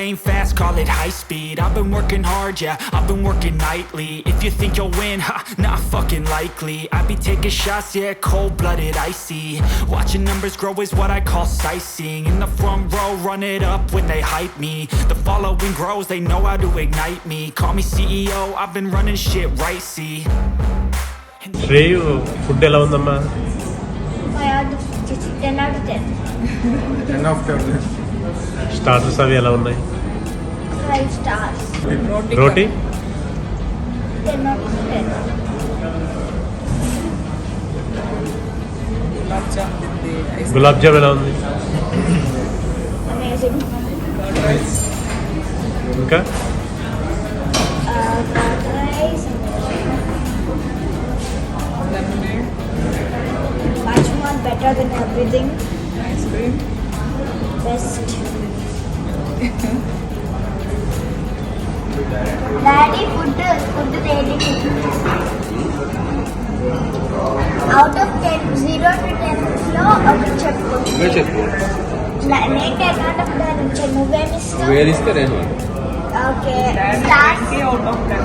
ain't fast, call it high speed. I've been working hard, yeah, I've been working nightly. If you think you'll win, ha, not fucking likely. I be taking shots, yeah, cold-blooded, icy. Watching numbers grow is what I call sightseeing. In the front row, run it up when they hype me. The following grows, they know how to ignite me. Call me CEO, I've been running shit right, see. శ్రేయు food ఎలా ఉందమ్మా? 10 out of 10. 10 of 10. Starters అవి ఎలా ఉన్నాయి? 5 stars. Roti 10 out of 10. Gulab jam ఎలా ఉంది? Amazing. ఇంకా Rice. Much more better than everything. Ice cream. Best. Daddy, food rating. Out of 10, 0 to 10 లో ఒకటి చెప్పు. నేను 10 out of 10 ఇచ్చాను. నువ్వేమిస్తావు? వేర్ ఇస్తే నేను okay. Daddy, Stars. 20 out of 10.